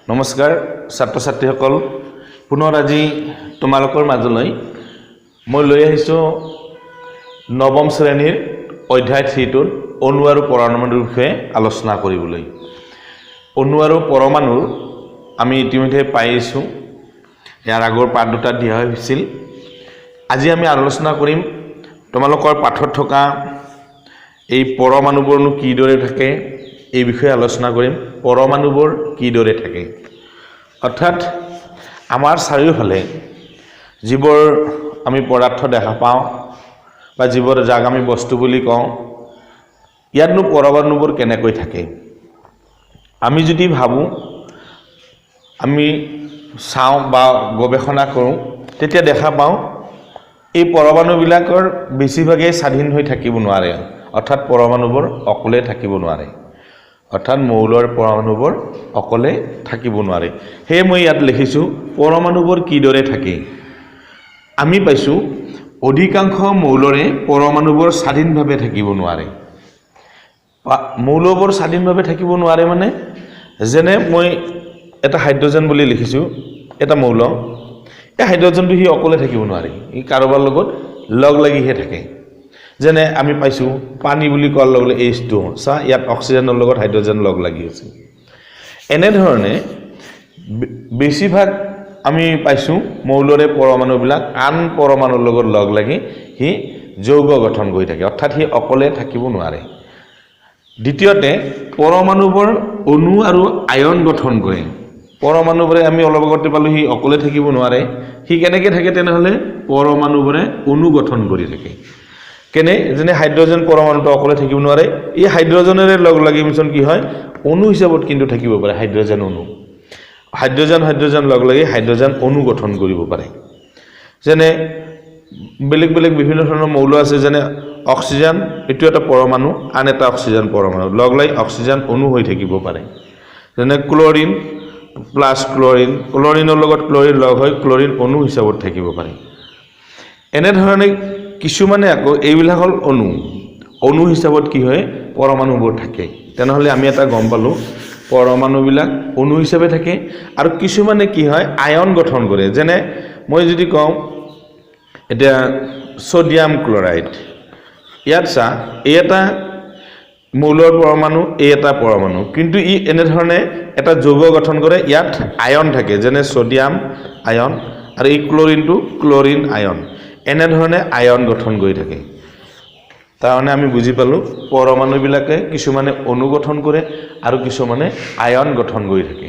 নমস্কাৰ ছাত্ৰ ছাত্ৰীসকল পুনৰ আজি তোমালোকৰ মাজলৈ মই লৈ আহিছোঁ নৱম শ্ৰেণীৰ অধ্যায় 3টোৰ অণু আৰু পৰমাণুৰ বিষয়ে আলোচনা কৰিবলৈ। অণু আৰু পৰমাণু আমি ইতিমধ্যে পাইছোঁ, ইয়াৰ আগৰ পাঠ দুটা দিয়া হৈছিল। আজি আমি আলোচনা কৰিম তোমালোকৰ পাঠত থকা এই পৰমাণুবোৰনো কিদৰে থাকে এই বিষয়ে আলোচনা কৰিম। পৰমাণুবোৰ কিদৰে থাকে অৰ্থাৎ আমাৰ চাৰিওফালে যিবোৰ আমি পদাৰ্থ দেখা পাওঁ বা যিবোৰ যাক আমি বস্তু বুলি কওঁ, ইয়াতনো পৰমাণুবোৰ কেনেকৈ থাকে। আমি যদি ভাবোঁ, আমি চাওঁ বা গৱেষণা কৰোঁ, তেতিয়া দেখা পাওঁ এই পৰমাণুবিলাকৰ বেছিভাগেই স্বাধীন হৈ থাকিব নোৱাৰে, অৰ্থাৎ পৰমাণুবোৰ অকলে থাকিব নোৱাৰে, অৰ্থাৎ মৌলৰ পৰমাণুবোৰ অকলে থাকিব নোৱাৰে। সেয়ে মই ইয়াত লিখিছোঁ পৰমাণুবোৰ কিদৰে থাকে। আমি পাইছোঁ অধিকাংশ মৌলৰে পৰমাণুবোৰ স্বাধীনভাৱে থাকিব নোৱাৰে। মৌলবোৰ স্বাধীনভাৱে থাকিব নোৱাৰে মানে, যেনে মই এটা হাইড্ৰজেন বুলি লিখিছোঁ, এটা মৌল। এই হাইড্ৰজেনটো সি অকলে থাকিব নোৱাৰে, ই কাৰোবাৰ লগত লগ লাগিহে থাকে। যেনে আমি পাইছোঁ পানী বুলি কোৱাৰ লগে লগে H2, চা ইয়াত অক্সিজেনৰ লগত হাইড্ৰজেন লগ লাগি আছে। এনেধৰণে বেছিভাগ আমি পাইছোঁ মৌলৰে পৰমাণুবিলাক আন পৰমাণুৰ লগত লগ লাগি সি যৌগ গঠন কৰি থাকে, অৰ্থাৎ সি অকলে থাকিব নোৱাৰে। দ্বিতীয়তে পৰমাণুবোৰ অণু আৰু আয়ন গঠন কৰে। পৰমাণুবোৰে আমি অলপ আগতে পালোঁ সি অকলে থাকিব নোৱাৰে, সি কেনেকৈ থাকে তেনেহ'লে পৰমাণুবোৰে অণু গঠন কৰি থাকে। যেনে হাইড্ৰজেন পৰমাণুটো অকলে থাকিব নোৱাৰে, এই হাইড্ৰজেনেৰে লগ লাগি মিছন কি হয় অণু হিচাপত কিন্তু থাকিব পাৰে। হাইড্ৰজেন অণু, হাইড্ৰজেন লগ লাগি হাইড্ৰজেন অণু গঠন কৰিব পাৰে। যেনে বেলেগ বেলেগ বিভিন্ন ধৰণৰ মৌল আছে, যেনে অক্সিজেন, এইটো এটা পৰমাণু, আন এটা অক্সিজেন পৰমাণু লগ লাগি অক্সিজেন অণু হৈ থাকিব পাৰে। যেনে ক্লৰিন প্লাছ ক্লৰিন, ক্লৰিনৰ লগত ক্লৰিন লগ হৈ ক্লৰিন অণু হিচাপত থাকিব পাৰে। এনেধৰণে কিছুমানে আকৌ এইবিলাক হ'ল অণু হিচাপত কি হয় পৰমাণুবোৰ থাকে। তেনেহ'লে আমি এটা গম পালোঁ পৰমাণুবিলাক অণু হিচাপে থাকে। আৰু কিছুমানে কি হয় আয়ন গঠন কৰে। যেনে মই যদি কওঁ এতিয়া ছ'ডিয়াম ক্লৰাইড, ইয়াত চা এই এটা মৌলৰ পৰমাণু, এই এটা পৰমাণু, কিন্তু ই এনেধৰণে এটা যৌগ গঠন কৰে, ইয়াত আয়ন থাকে, যেনে ছ'ডিয়াম আয়ন, আৰু এই ক্লৰিনটো ক্লৰিন আয়ন। এনেধৰণে আয়ন গঠন কৰি থাকে। তাৰমানে আমি বুজি পালোঁ পৰমাণুবিলাকে কিছুমানে অণু গঠন কৰে আৰু কিছুমানে আয়ন গঠন কৰি থাকে।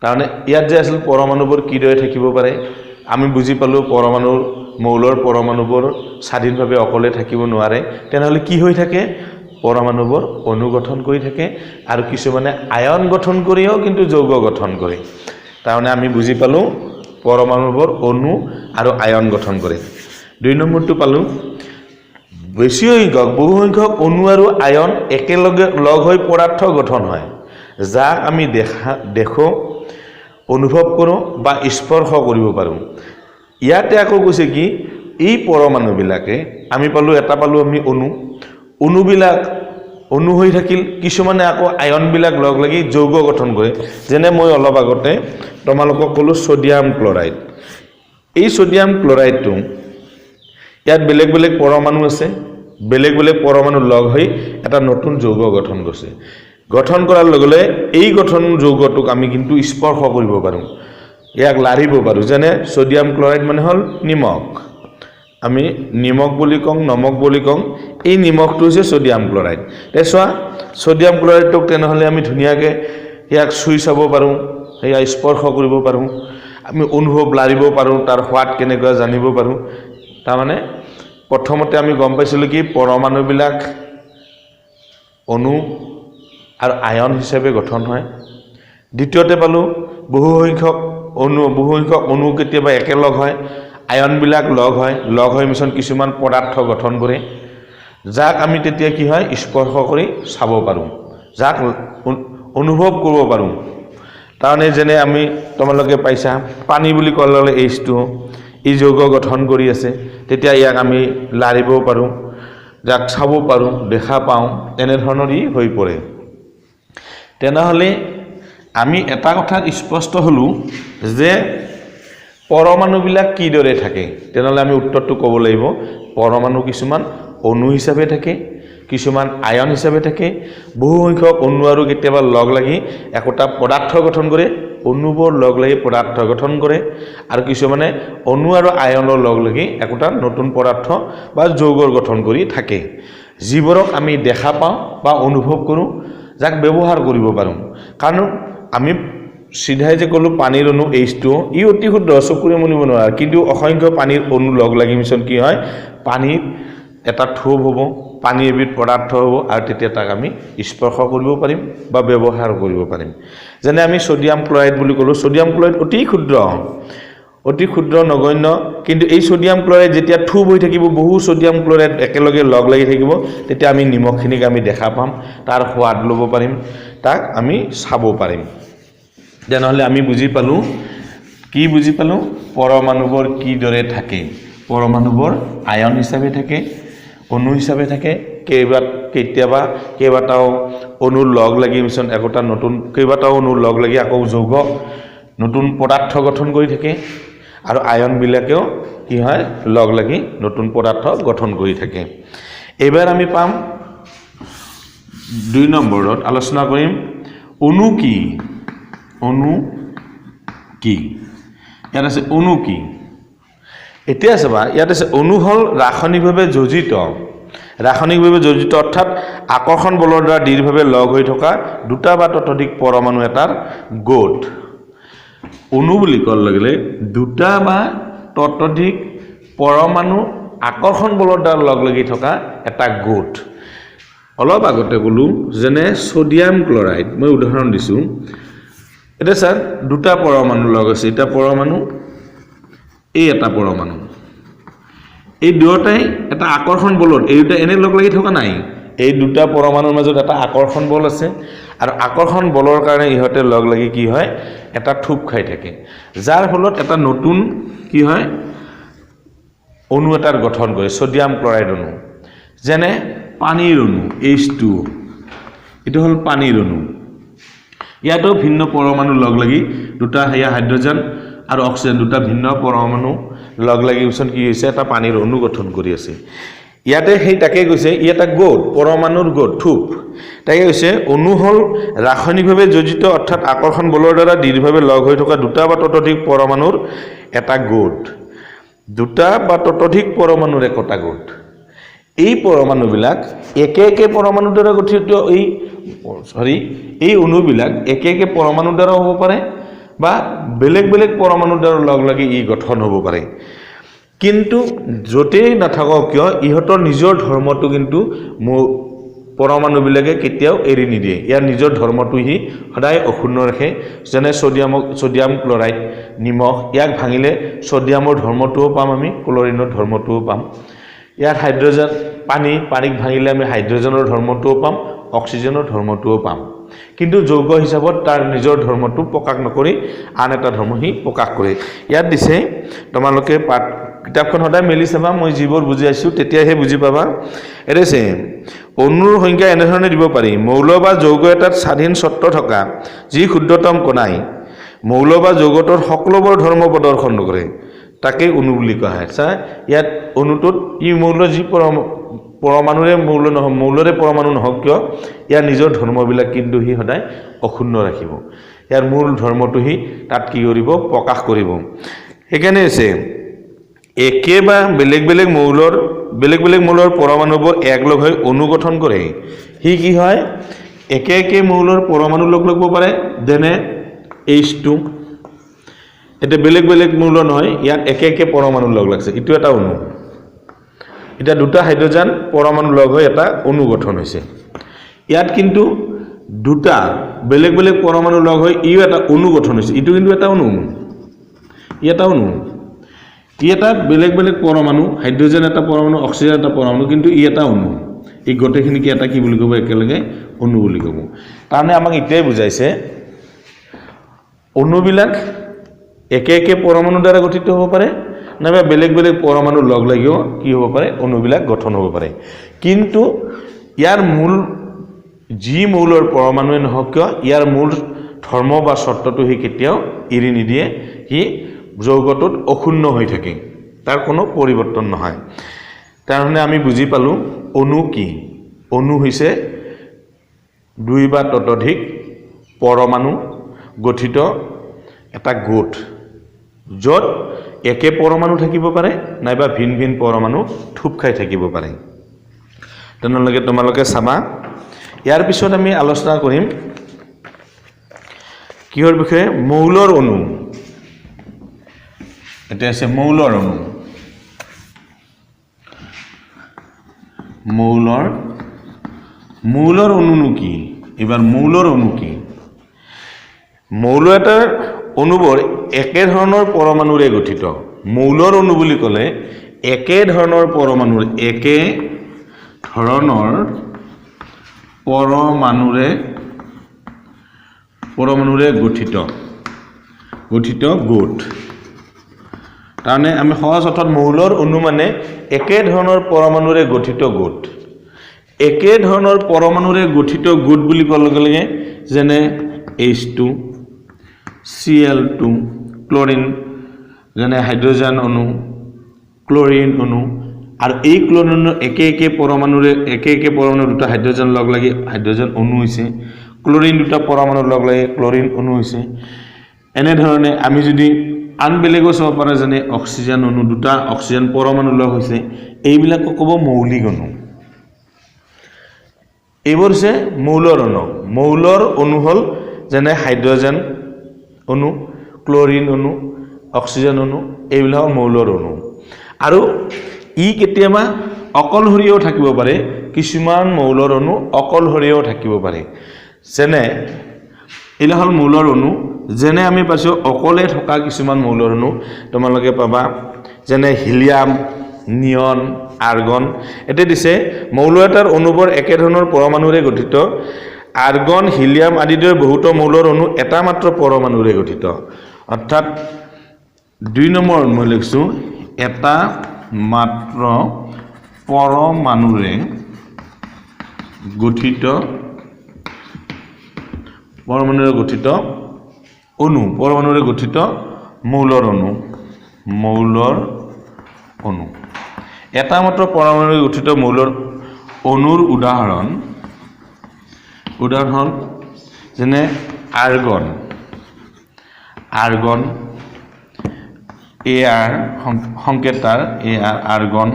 তাৰমানে ইয়াত যে আছিল পৰমাণুবোৰ কিদৰে থাকিব পাৰে, আমি বুজি পালোঁ মৌলৰ পৰমাণুবোৰ স্বাধীনভাৱে অকলে থাকিব নোৱাৰে। তেনেহ'লে কি হৈ থাকে, পৰমাণুবোৰ অণু গঠন কৰি থাকে আৰু কিছুমানে আয়ন গঠন কৰিও কিন্তু যৌগ গঠন কৰে। তাৰমানে আমি বুজি পালোঁ পৰমাণুবোৰ অণু আৰু আয়ন গঠন কৰে। 2 নম্বৰটো পালোঁ বহু সংখ্যক অণু আৰু আয়ন একেলগে লগ হৈ পদাৰ্থ গঠন হয়, যাক আমি দেখোঁ, অনুভৱ কৰোঁ বা স্পৰ্শ কৰিব পাৰোঁ। ইয়াতে আকৌ কৈছে কি এই পৰমাণুবিলাকে আমি এটা পালোঁ আমি অণুবিলাক অণু হৈ থাকিল, কিছুমানে আকৌ আয়নবিলাক লগ লাগি যৌগ গঠন কৰে। যেনে মই অলপ আগতে তোমালোকক ক'লোঁ ছ'ডিয়াম ক্লৰাইড। এই ছ'ডিয়াম ক্লৰাইডটো ইয়াত বেলেগ বেলেগ পৰমাণু আছে, বেলেগ বেলেগ পৰমাণু লগ হৈ এটা নতুন যৌগ গঠন কৰিছে। গঠন কৰাৰ লগে লগে এই গঠন যৌগটোক আমি কিন্তু স্পৰ্শ কৰিব পাৰোঁ, ইয়াক লাৰিব পাৰোঁ। যেনে ছ'ডিয়াম ক্লৰাইড মানে হ'ল নিমখ, আমি নিমখ বুলি কওঁ, নমক বুলি কওঁ, এই নিমখটো হৈছে ছ'ডিয়াম ক্লৰাইড। চোৱা ছ'ডিয়াম ক্লৰাইডটোক তেনেহ'লে আমি ধুনীয়াকৈ ইয়াক চুই চাব পাৰোঁ, সেয়া স্পৰ্শ কৰিব পাৰোঁ, আমি অনুভৱ লাৰিব পাৰোঁ, তাৰ সোৱাদ কেনেকুৱা জানিব পাৰোঁ। তাৰমানে প্ৰথমতে আমি গম পাইছিলোঁ কি পৰমাণুবিলাক অণু আৰু আয়ন হিচাপে গঠন হয়। দ্বিতীয়তে পালোঁ বহু সংখ্যক অণু কেতিয়াবা একেলগ হয়, আয়নবিলাক লগ হৈ মিছন কিছুমান পদাৰ্থ গঠন কৰে, যাক আমি তেতিয়া কি হয় স্পৰ্শ কৰি চাব পাৰোঁ, যাক অনুভৱ কৰিব পাৰোঁ। তাৰমানে যেনে তোমালোকে পাইছা পানী বুলি কোৱাৰ লগে লগে H2O, ই যৌগ গঠন কৰি আছে, তেতিয়া ইয়াক আমি লাৰিব পাৰোঁ, যাক চাব পাৰোঁ, দেখা পাওঁ, এনেধৰণৰ ই হৈ পৰে। তেনেহ'লে আমি এটা কথাত স্পষ্ট হলোঁ যে পৰমাণুবিলাক কিদৰে থাকে তেনেহ'লে আমি উত্তৰটো ক'ব লাগিব পৰমাণু কিছুমান অণু হিচাপে থাকে কিছুমান আয়ন হিচাপে থাকে বহু সংখ্যক অণু আৰু কেতিয়াবা লগ লাগি একোটা পদাৰ্থ গঠন কৰে অণুবোৰ লগ লাগি পদাৰ্থ গঠন কৰে আৰু কিছুমানে অণু আৰু আয়নৰ লগ লাগি একোটা নতুন পদাৰ্থ বা যৌগৰ গঠন কৰি থাকে যিবোৰক আমি দেখা পাওঁ বা অনুভৱ কৰোঁ যাক ব্যৱহাৰ কৰিব পাৰোঁ কাৰণ আমি সিধাই যে ক'লো পানীৰ অণু H2O ই অতি ক্ষুদ্ৰ চকুৰে মনিব নোৱাৰে কিন্তু অসংখ্য পানীৰ অণু লগ লাগি মিছন কি হয় পানীৰ এটা থোপ হ'ব পানী এবিধ পদাৰ্থ হ'ব আৰু তেতিয়া তাক আমি স্পৰ্শ কৰিব পাৰিম বা ব্যৱহাৰ কৰিব পাৰিম যেনে আমি সোডিয়াম ক্লৰাইড বুলি ক'লো সোডিয়াম ক্লৰাইড অতি ক্ষুদ্ৰ নগণ্য কিন্তু এই সোডিয়াম ক্লৰাইড যেতিয়া থোপ হৈ থাকিব বহু সোডিয়াম ক্লৰাইড একেলগে লগ লাগি থাকিব তেতিয়া আমি নিমখখিনিক আমি দেখা পাম তাৰ সোৱাদ ল'ব পাৰিম তাক আমি চাব পাৰিম তেনেহ'লে আমি বুজি পালোঁ পৰমাণুবোৰ কিদৰে থাকে পৰমাণুবোৰ আয়ন হিচাপে থাকে অণু হিচাপে থাকে কেতিয়াবা কেইবাটাও অণু লগ লাগি মিছন একোটা নতুন কেইবাটাও অণু লগ লাগি আকৌ যৌগ নতুন পদাৰ্থ গঠন কৰি থাকে আৰু আয়নবিলাকেও কি হয় লগ লাগি নতুন পদাৰ্থ গঠন কৰি থাকে এইবাৰ আমি পাম 2 নম্বৰত আলোচনা কৰিম অণু কি ইয়াত আছে অণু কি এতিয়া চাবা ইয়াত আছে অণু হ'ল ৰাসায়নিকভাৱে যোজিত অৰ্থাৎ আকৰ্ষণ বলৰ দ্বাৰা দৃঢ়ভাৱে লগ হৈ থকা দুটা বা ততোধিক পৰমাণু এটাৰ গোট অণু বুলি কোৱাৰ লগে দুটা বা ততোধিক পৰমাণু আকৰ্ষণ বলৰ দ্বাৰা লগ লাগি থকা এটা গোট অলপ আগতে ক'লো যেনে সোডিয়াম ক্লৰাইড মই উদাহৰণ দিছোঁ এতিয়া স্যাৰ দুটা পৰমাণু লগ আছে এটা পৰমাণু এই এটা পৰমাণু এই দুয়োটাই এটা আকৰ্ষণ বলত এই দুটা এনে লগ লাগি থকা নাই এই দুটা পৰমাণুৰ মাজত এটা আকৰ্ষণ বল আছে আৰু আকৰ্ষণ বলৰ কাৰণে ইহঁতে লগ লাগি কি হয় এটা থুপ খাই থাকে যাৰ ফলত এটা নতুন কি হয় অণু এটাৰ গঠন কৰে সোডিয়াম ক্লৰাইড অণু যেনে পানীৰ অণু H2O এইটো হ'ল পানীৰ অণু ইয়াতো ভিন্ন পৰমাণু লগ লাগি দুটা হাইড্ৰজেন আৰু অক্সিজেন দুটা ভিন্ন পৰমাণু লগ লাগি পিছত কি হৈছে এটা পানীৰ অণু গঠন কৰি আছে ইয়াতে তাকে কৈছে ই এটা গোট পৰমাণুৰ গোট থুপ তাকে কৈছে অণু হ'ল ৰাসায়নিকভাৱে যোজিত অৰ্থাৎ আকৰ্ষণ বলৰ দ্বাৰা দৃঢ়ভাৱে লগ হৈ থকা দুটা বা ততোধিক পৰমাণুৰ এটা গোট দুটা বা ততোধিক পৰমাণুৰ একোটা গোট এই পৰমাণুবিলাক একে পৰমাণুৰ দ্বাৰা গঠিত এই অণুবিলাক একে পৰমাণুৰ দ্বাৰা হ'ব পাৰে বা বেলেগ পৰমাণুৰ দ্বাৰা লগ লাগি ই গঠন হ'ব পাৰে কিন্তু যতেই নাথাকক কিয় ইহঁতৰ নিজৰ ধৰ্মটো কিন্তু পৰমাণুবিলাকে কেতিয়াও এৰি নিদিয়ে ইয়াৰ নিজৰ ধৰ্মটো হি সদায় অক্ষুণ্ণ ৰাখে যেনে সোডিয়াম ক্লৰাইড নিমখ ইয়াক ভাঙিলে সোডিয়ামৰ ধৰ্মটোও পাম আমি ক্লৰিনৰ ধৰ্মটোও পাম ইয়াত হাইড্ৰজেন পানীক ভাঙিলে আমি হাইড্ৰজেনৰ ধৰ্মটোও পাম অক্সিজেনৰ ধৰ্মটোও পাম কিন্তু যৌগ হিচাপত তাৰ নিজৰ ধৰ্মটো প্ৰকাশ নকৰি আন এটা ধৰ্ম হি প্ৰকাশ কৰে ইয়াত দিছে তোমালোকে কিতাপখন সদায় মেলি চাবা মই যিবোৰ বুজি আছোঁ তেতিয়াহে বুজি পাবা এৰেছে অণুৰ সংখ্যা এনেধৰণে দিব পাৰি মৌল বা যৌগ এটাত স্বাধীন স্বত্ব থকা যি ক্ষুদ্ৰতম কণাই মৌল বা যৌগটোৰ সকলোবোৰ ধৰ্ম প্ৰদৰ্শন কৰে তাকে অণু বুলি কোৱা হয় চা ইয়াত অণুটোত ই মৌল যি পৰমাণুৰে মৌলৰে পৰমাণু নহওক কিয় ইয়াৰ নিজৰ ধৰ্মবিলাক কিন্তু সি সদায় অক্ষুণ্ণ ৰাখিব ইয়াৰ মূল ধৰ্মটো সি তাত কি কৰিব প্ৰকাশ কৰিব সেইকাৰণে আছে একে বা বেলেগ মৌলৰ পৰমাণুবোৰ একলগ হৈ অণু গঠন কৰে সি কি হয় একে মৌলৰ পৰমাণু লগ লাগিব পাৰে যেনে H2 এটা বেলেগ মৌল নহয় ইয়াত একে পৰমাণু লগ লাগছে ইটো এটা অণু এটা দুটা হাইড্ৰজেন পৰমাণু লগ হৈ এটা অণু গঠন হৈছে ইয়াত কিন্তু দুটা বেলেগ পৰমাণু লগ হৈ ইও এটা অণু গঠন হৈছে ইটো কিন্তু এটা অণু ই এটা বেলেগ পৰমাণু হাইড্ৰজেন এটা পৰমাণু অক্সিজেন এটা পৰমাণু কিন্তু ই এটা অণু এই গোটেইখিনিকে এটা কি বুলি ক'ব একেলগে অণু বুলি ক'ব তাৰমানে আমাক এতিয়াই বুজাইছে অণুবিলাক একে পৰমাণুৰ দ্বাৰা গঠিত হ'ব পাৰে নাইবা বেলেগ পৰমাণু লগ লাগিও কি হ'ব পাৰে অণুবিলাক গঠন হ'ব পাৰে কিন্তু ইয়াৰ মূল যি মৌলৰ পৰমাণুৱে নহওক কিয় ইয়াৰ মূল ধৰ্ম বা চৰ্তটো সি কেতিয়াও এৰি নিদিয়ে সি যৌগটোত অক্ষুণ্ণ হৈ থাকে তাৰ কোনো পৰিৱৰ্তন নহয় তাৰমানে আমি বুজি পালো অণু কি অণু হৈছে দুই বা ততোধিক পৰমাণু গঠিত এটা গোট য'ত একে পৰমাণু থাকিব পাৰে নাইবা ভিন ভিন পৰমাণু থুপ খাই থাকিব পাৰে তেনেহ'লে তোমালোকে চাবা ইয়াৰ পিছত আমি আলোচনা কৰিম কিহৰ বিষয়ে মৌলৰ অণু এটা আছে মৌলৰ অণু মৌলৰ অণুনো কি এবাৰ মৌলৰ অণু কি মৌল এটাৰ অণুবোৰ একে ধৰণৰ পৰমাণুৰে গঠিত মৌলৰ অণু বুলি ক'লে একে ধৰণৰ পৰমাণুৰে গঠিত গোট তাৰমানে আমি সহজ অৰ্থত মৌলৰ অণু মানে একে ধৰণৰ পৰমাণুৰে গঠিত গোট একে ধৰণৰ পৰমাণুৰে গঠিত গোট বুলি কোৱাৰ লগে লগে যেনে H2 Cl2 ক্লোৰিন যেনে হাইড্ৰোজেন অণু ক্লোৰিন অণু আৰু এই ক্লোৰিন একে পৰমাণুৰে দুটা হাইড্ৰোজেন লগ লাগি হাইড্ৰোজেন অণু হৈছে ক্লোৰিন দুটা পৰমাণু লগ লাগি ক্লোৰিন অণু হৈছে এনে ধৰণে আমি যদি আন বেলেগো চাব পাৰে যেনে অক্সিজেন অণু দুটা অক্সিজেন পৰমাণু লগ হৈছে এইবিলাকক ক'ব মৌলিক অণু এইবোৰ হৈছে মৌলৰ অণু হ'ল যেনে হাইড্ৰোজেন অণু ক্লোৰিন অণু অক্সিজেন অণু এইবিলাক মৌলৰ অণু আৰু ই কেতিয়াবা অকলশৰীয়াও থাকিব পাৰে কিছুমান মৌলৰ অণু অকলশৰীয়াও থাকিব পাৰে যেনে এইবিলাক হ'ল মৌলৰ অণু যেনে আমি পাইছোঁ অকলে থকা কিছুমান মৌলৰ অণু তোমালোকে পাবা যেনে হিলিয়াম নিয়ন আৰ্গন এতিয়া দিছে মৌল এটাৰ অণুবোৰ একে ধৰণৰ পৰমাণুৰে গঠিত আৰ্গন হিলিয়াম আদিৰ বহুতো মৌলৰ অণু এটা মাত্ৰ পৰমাণুৰে গঠিত অৰ্থাৎ 2 নম্বৰ মই লিখিছোঁ এটা মাত্ৰ পৰমাণুৰে গঠিত মৌলৰ অণু এটা মাত্ৰ পৰমাণুৰে গঠিত মৌলৰ অণুৰ উদাহৰণ যেনে আৰ্গন AR সংকেতাৰ AR আৰ্গন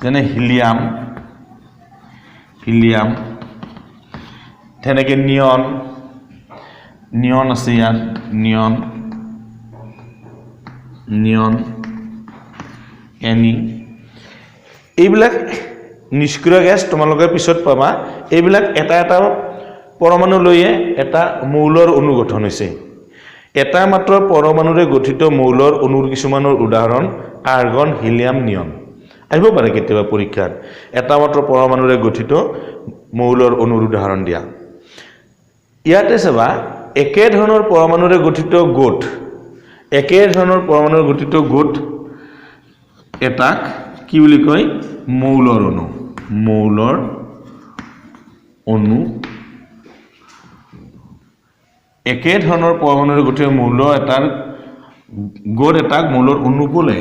যেনে হিলিয়াম তেনেকৈ নিয়ন আছে ইয়াত নিয়ন এনি এইবিলাক নিষ্ক্ৰিয় গেছ তোমালোকে পিছত পাবা এইবিলাক এটা পৰমাণু লৈয়ে এটা মৌলৰ অণু গঠন হৈছে এটা মাত্ৰ পৰমাণুৰে গঠিত মৌলৰ অণুৰ কিছুমানৰ উদাহৰণ আৰ্গন হিলিয়াম নিয়ন আহিব পাৰে কেতিয়াবা পৰীক্ষাত এটা মাত্ৰ পৰমাণুৰে গঠিত মৌলৰ অণুৰ উদাহৰণ দিয়া ইয়াতে চাবা একে ধৰণৰ পৰমাণুৰে গঠিত গোট এটাক কি বুলি কয় মৌলৰ অণু একে ধৰণৰ পৰমাণুৰে গঠিত গোট এটাক মৌলৰ অণু বোলে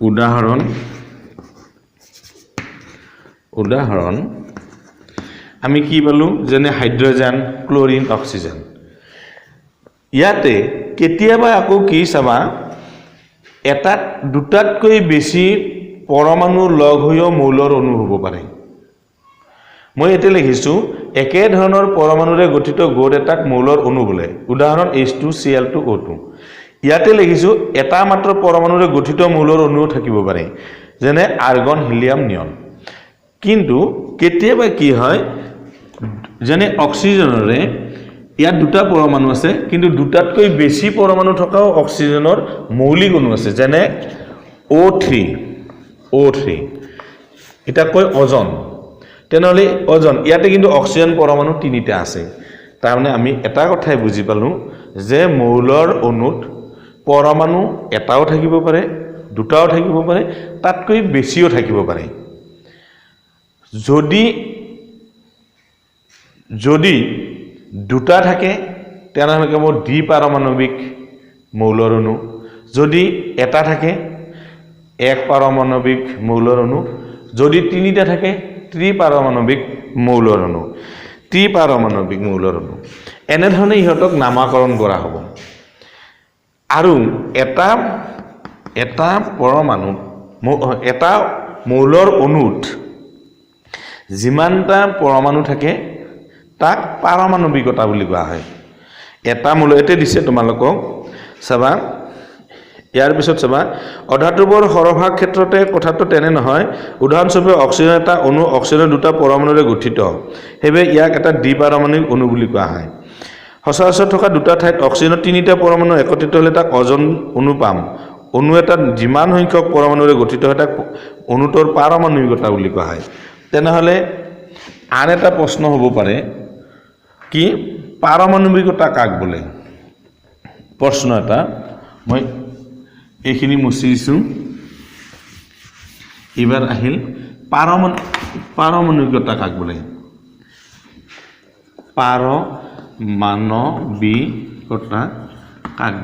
উদাহৰণ আমি কি পালো যেনে হাইড্ৰোজেন ক্লোৰিন অক্সিজেন ইয়াতে কেতিয়াবা আকৌ কি চাবা এটাত দুটাতকৈ বেছি পৰমাণু লগ হৈও মৌলৰ অণু হ'ব পাৰে মই এতে লিখিছোঁ একে ধৰণৰ পৰমাণুৰে গঠিত গোট এটাক মৌলৰ অণু বোলে উদাহৰণ H2Cl2O2 ইয়াতে লিখিছোঁ এটা মাত্ৰ পৰমাণুৰে গঠিত মৌলৰ অণুও থাকিব পাৰে যেনে আৰ্গন হিলিয়াম নিয়ন কিন্তু কেতিয়াবা কি হয় যেনে অক্সিজেনৰে ইয়াত দুটা পৰমাণু আছে কিন্তু দুটাতকৈ বেছি পৰমাণু থকাও অক্সিজেনৰ মৌলিক অণু আছে যেনে O3 এটা কয় ওজন তেনেহ'লে ওজন ইয়াতে কিন্তু অক্সিজেন পৰমাণু তিনিটা আছে তাৰমানে আমি এটা কথাই বুজি পালোঁ যে মৌলৰ অণুত পৰমাণু এটাও থাকিব পাৰে দুটাও থাকিব পাৰে তাতকৈ বেছিও থাকিব পাৰে যদি দুটা থাকে তেনেহ'লে ক'ব দ্বিপাৰমাণৱিক মৌলৰ অণু যদি এটা থাকে এক পাৰমাণৱিক মৌলৰ অণু যদি তিনিটা থাকে ত্ৰিপাৰমাণৱিক মৌলৰ অণু ত্ৰিপাৰমাণৱিক মৌলৰ অণু এনেধৰণে ইহঁতক নামাকৰণ কৰা হ'ব আৰু এটা পৰমাণু এটা মৌলৰ অণুত যিমানটা পৰমাণু থাকে তাক পাৰমাণৱিকতা বুলি কোৱা হয় এটা মৌল এতে দিছে তোমালোকক চাবা ইয়াৰ পিছত চাবা অধাতুবোৰ সৰভাগ ক্ষেত্ৰতে কথাটো তেনে নহয় উদাহৰণস্বৰূপে অক্সিজেন এটা অণু অক্সিজেনৰ দুটা পৰমাণুৰে গঠিত হেবে ইয়াক এটা দ্বিপাৰমাণৱিক অণু বুলি কোৱা হয় সচৰাচৰ থকা দুটা ঠাইত অক্সিজেনৰ তিনিটা পৰমাণু একত্ৰিত হ'লে তাক অজন অণু পাম অণু এটা যিমান সংখ্যক পৰমাণুৰে গঠিত হয় তাক অণুটোৰ পাৰমাণৱিকতা বুলি কোৱা হয় তেনেহ'লে আন এটা প্ৰশ্ন হ'ব পাৰে কি পাৰমাণৱিকতা কাক বোলে প্ৰশ্ন এটা মই এইখিনি মুছি দিছোঁ এবাৰ আহিল পাৰমাণৱিকতা কাক বোলে পাৰমাণৱিকতা কাক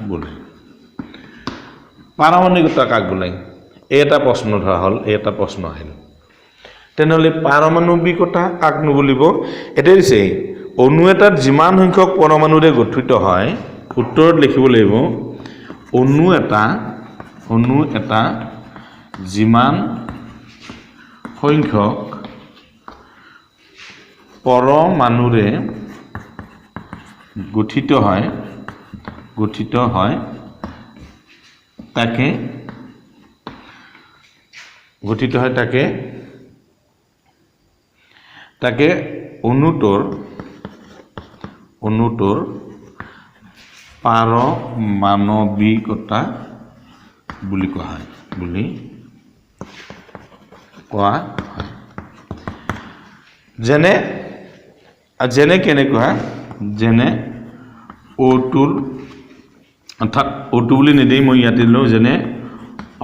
বোলে পাৰমাণৱিকতা কাক বোলে এটা প্ৰশ্ন ধৰা হ'ল এটা প্ৰশ্ন আহিল তেনেহ'লে পাৰমাণৱিকতা কাক নুবুলিব এতিয়া দিছে অণু এটাত যিমান সংখ্যক পৰমাণুৰে গঠিত হয় উত্তৰত লিখিব লাগিব অণু এটা যিমান সংখ্যক পৰমাণুৰে গঠিত হয় তাকে অণুটোৰ পাৰমাণৱিকতা বুলি কোৱা হয় যেনে কেনেকুৱা যেনে অ'টোৰ অৰ্থাৎ অ'টো বুলি নিদেই মই ইয়াতে দিলোঁ যেনে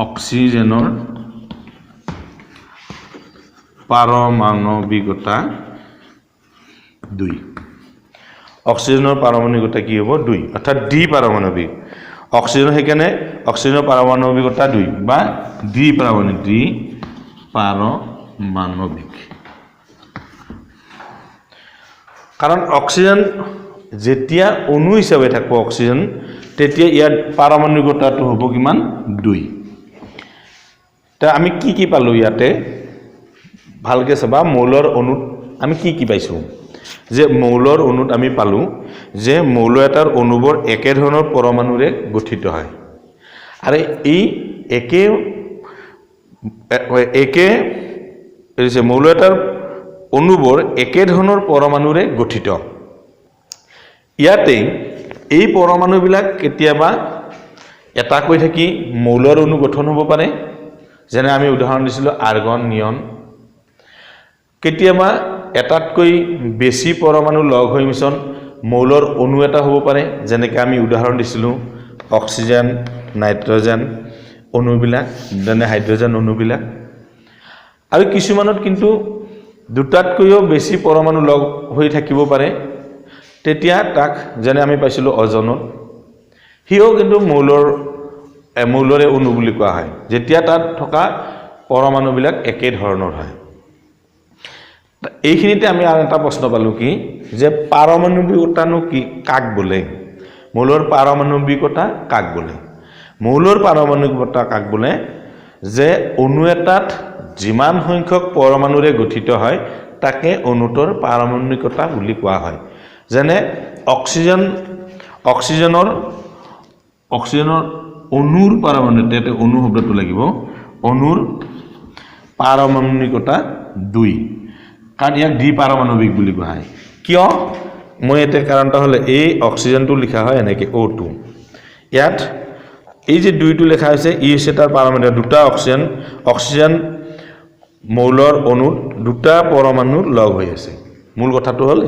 অক্সিজেনৰ পাৰমাণৱিকতা 2 অক্সিজেনৰ পাৰমাণৱিকতা কি হ'ব 2 অৰ্থাৎ দ্বিপাৰমাণৱিক অক্সিজেন সেইকাৰণে অক্সিজেনৰ পাৰমাণৱিকতা 2 বা দ্বিপাৰমাণৱিক কাৰণ অক্সিজেন যেতিয়া অণু হিচাপে থাকিব অক্সিজেন তেতিয়া ইয়াৰ পাৰমাণৱিকতাটো হ'ব কিমান 2 তা আমি কি পালোঁ ইয়াতে ভালকে চাবা মৌলৰ অণুত আমি কি পাইছোঁ যে মৌলৰ অণুত আমি পালোঁ যে মৌল এটাৰ অণুবোৰ একে ধৰণৰ পৰমাণুৰে গঠিত হয় আৰু এই একে মৌল এটাৰ অণুবোৰ একে ধৰণৰ পৰমাণুৰে গঠিত ইয়াতে এই পৰমাণুবিলাক কেতিয়াবা এটাকৈ থাকি মৌলৰ অণু গঠন হ'ব পাৰে যেনে আমি উদাহৰণ দিছিলোঁ আৰ্গন নিয়ন কেতিয়াবা এটাতকৈ বেছি পৰমাণু লগ হৈ মিছন মৌলৰ অণু এটা হ'ব পাৰে যেনেকৈ আমি উদাহৰণ দিছিলোঁ অক্সিজেন নাইট্ৰজেন অণুবিলাক যেনে হাইড্ৰজেন অণুবিলাক আৰু কিছুমানত কিন্তু দুটাতকৈও বেছি পৰমাণু লগ হৈ থাকিব পাৰে তেতিয়া তাক যেনে আমি পাইছিলোঁ অজনত হিও কিন্তু মৌলৰে অণু বুলি কোৱা হয় যেতিয়া তাত থকা পৰমাণুবিলাক একে ধৰণৰ হয় এইখিনিতে আমি আৰু এটা প্ৰশ্ন পালোঁ কি যে পাৰমাণৱিকতানো কি কাক বোলে মৌলৰ পাৰমাণৱিকতা কাক বোলে মৌলৰ পাৰমাণৱিকতা কাক বোলে যে অণু এটাত যিমান সংখ্যক পৰমাণুৰে গঠিত হয় তাকে অণুটোৰ পাৰমাণৱিকতা বুলি কোৱা হয় যেনে অক্সিজেনৰ অণুৰ পাৰমাণৱিকতা অণু শব্দটো লাগিব অণুৰ পাৰমাণৱিকতা 2 কাৰণ ইয়াক দ্বিপাৰমাণৱিক বুলি কোৱা হয় কিয় মই এটা কাৰণটা হ'লে এই অক্সিজেনটো লিখা হয় এনেকৈ O2 ইয়াত এই যে 2টো লেখা হৈছে ই হৈছে তাৰ পাৰমাণৱিক দুটা অক্সিজেন মৌলৰ অণুত দুটা পৰমাণু লগ হৈ আছে মূল কথাটো হ'ল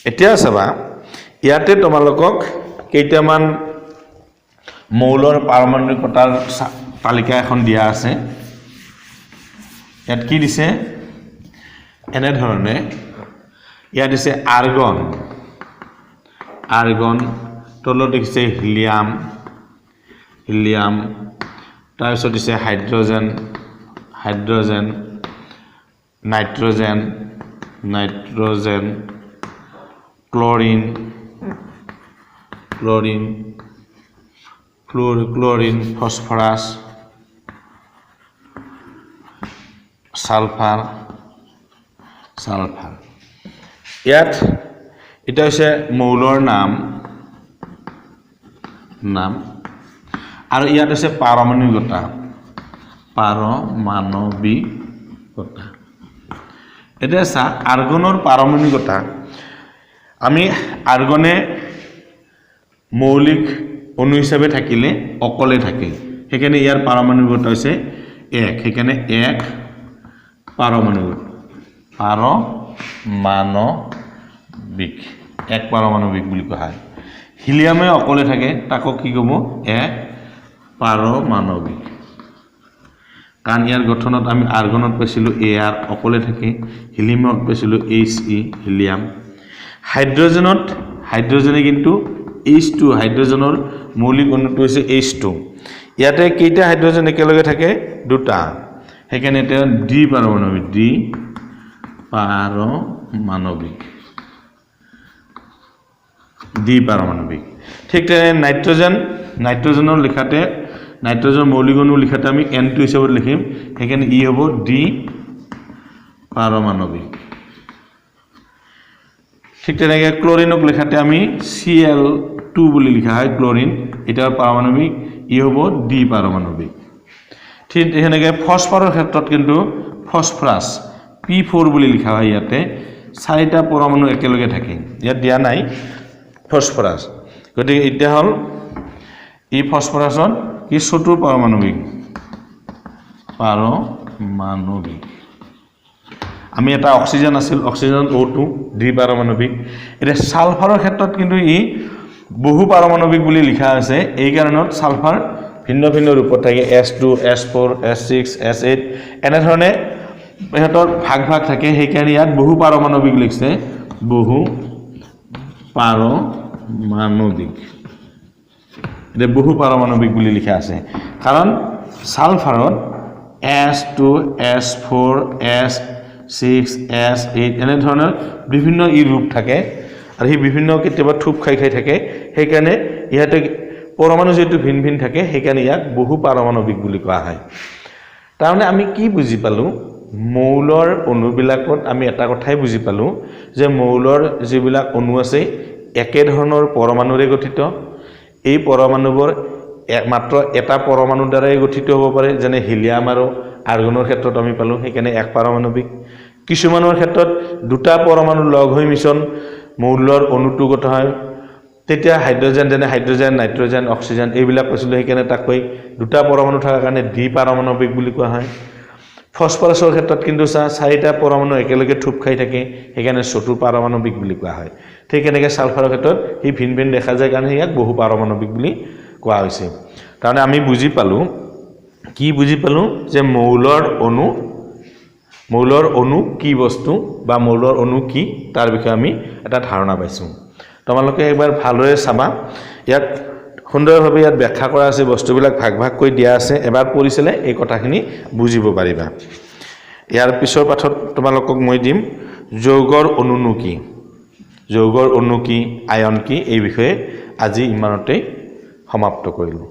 এতিয়া চাবা ইয়াতে তোমালোকক কেইটামান মৌলৰ পাৰমাণৱিকতাৰ তালিকা এখন দিয়া আছে ইয়াত কি দিছে এনেধৰণে ইয়াত দিছে আৰ্গন আৰ্গন, তলত দেখিছে হিলিয়াম, তাৰপিছত দিছে হাইড্ৰজেন, নাইট্ৰজেন, ক্লৰিন, ফসফৰাছ, সালফাৰ। ইয়াত এটা হৈছে মৌলৰ নাম আৰু ইয়াত আছে পাৰমাণবিকতা। এতিয়া চা আৰ্গনৰ পাৰমাণবিকতা, আমি আৰ্গনে মৌলিক অণু হিচাপে থাকিলে অকলে থাকে, সেইকাৰণে ইয়াৰ পাৰমাণবিকতা হৈছে 1, সেইকাৰণে 1 পাৰমাণবিক বুলি কোৱা হয়। হিলিয়ামে অকলে থাকে, তাকো কি ক'ব 1 পাৰমাণবিক, কাৰণ ইয়াৰ গঠনত আমি আৰ্গনত পাইছিলোঁ Ar অকলে থাকে, হিলিয়ামত পাইছিলোঁ He হিলিয়াম। হাইড্ৰজেনে কিন্তু H2, হাইড্ৰজেনৰ মৌলিক অণুটো হৈছে H2। ইয়াতে কেইটা হাইড্ৰজেন একেলগে থাকে? 2টা, সেইকাৰণে এটা ডি পাৰমাণবিক। ঠিক তেনে নাইট্ৰজেনৰ লিখাতে, নাইট্ৰজেনৰ মৌলিক অণু লিখাতে আমি N2 হিচাপত লিখিম, সেইকাৰণে ই হ'ব ডি পাৰমাণবিক। ঠিক তেনেকৈ ক্লৰিনক লিখাতে আমি Cl2 বুলি লিখা হয়, ক্লৰিন, এটাৰ পাৰমাণবিক, ই হ'ব ডি পাৰমাণবিক। ঠিক তেনেকৈ ফসফৰাছৰ ক্ষেত্ৰত কিন্তু ফসফৰাছ P4 বুলি লিখা হয়, ইয়াতে 4টা পৰমাণু একেলগে থাকে, ইয়াত দিয়া নাই ফসফৰাছ, গতিকে এতিয়া হ'ল এই ফসফৰাছৰ কি 4 পাৰমাণবিক। আমি এটা অক্সিজেন আছিল, অক্সিজেন O2 ডি পাৰমাণবিক। এতিয়া সালফাৰৰ ক্ষেত্ৰত কিন্তু ই বহু পাৰমাণবিক বুলি লিখা আছে, এই কাৰণত সালফাৰ ভিন্ন ৰূপত থাকে, S2, S4, S6, S8 এনেধৰণে ইহঁতৰ ভাগ থাকে, সেইকাৰণে ইয়াত বহু পাৰমাণবিক লিখছে, বহু পাৰমাণবিক বুলি লিখা আছে, কাৰণ সালফাৰত S2, S4, S6, S8 এনেধৰণৰ বিভিন্ন ৰূপ থাকে, আৰু সেই বিভিন্ন কেতিয়াবা থুপ খাই থাকে, সেইকাৰণে ইয়াতে পৰমাণু যেহেতু ভিন থাকে, সেইকাৰণে ইয়াক বহু পাৰমাণবিক বুলি কোৱা হয়। তাৰমানে আমি কি বুজি পালোঁ? মৌলৰ অণুবিলাকত আমি এটা কথাই বুজি পালোঁ যে মৌলৰ যিবিলাক অণু আছে একেধৰণৰ পৰমাণুৰে গঠিত। এই পৰমাণুবোৰ মাত্ৰ এটা পৰমাণুৰ দ্বাৰাই গঠিত হ'ব পাৰে, যেনে হিলিয়াম আৰু আৰ্গনৰ ক্ষেত্ৰত আমি পালোঁ, সেইকাৰণে 1 পাৰমাণবিক। কিছুমানৰ ক্ষেত্ৰত 2টা পৰমাণু লগ হৈ মিশ্ৰণ মৌলৰ অণুটো গঠন হয়, তেতিয়া হাইড্ৰজেন, যেনে হাইড্ৰজেন, নাইট্ৰজেন, অক্সিজেন এইবিলাক পাইছিলোঁ, সেইকাৰণে তাক কৈ 2টা পৰমাণু থকাৰ কাৰণে ডি পাৰমাণবিক বুলি কোৱা হয়। ফসফৰাছৰ ক্ষেত্ৰত কিন্তু 4টা পৰমাণু একেলগে থুপ খাই থাকে, সেইকাৰণে 4 পাৰমাণবিক বুলি কোৱা হয়। ঠিক এনেকৈ সালফাৰৰ ক্ষেত্ৰত সি ভিন দেখা যায় কাৰণে ইয়াক বহু পাৰমাণবিক বুলি কোৱা হৈছে। তাৰমানে আমি বুজি পালোঁ যে মৌলৰ অণু কি বস্তু বা মৌলৰ অণু কি, তাৰ বিষয়ে আমি এটা ধাৰণা পাইছোঁ। তোমালোকে একবাৰ ভালদৰে চাবা, ইয়াত সুন্দৰভাৱে ইয়াত ব্যাখ্যা কৰা আছে, বস্তুবিলাক ভাগ কৰি দিয়া আছে, এবাৰ পঢ়ি চালে এই কথাখিনি বুজিব পাৰিবা। ইয়াৰ পিছৰ পাঠত তোমালোকক মই দিম যৌগৰ অণু কি, আয়ন কি, এই বিষয়ে আজি ইমানতে সমাপ্ত কৰিলোঁ।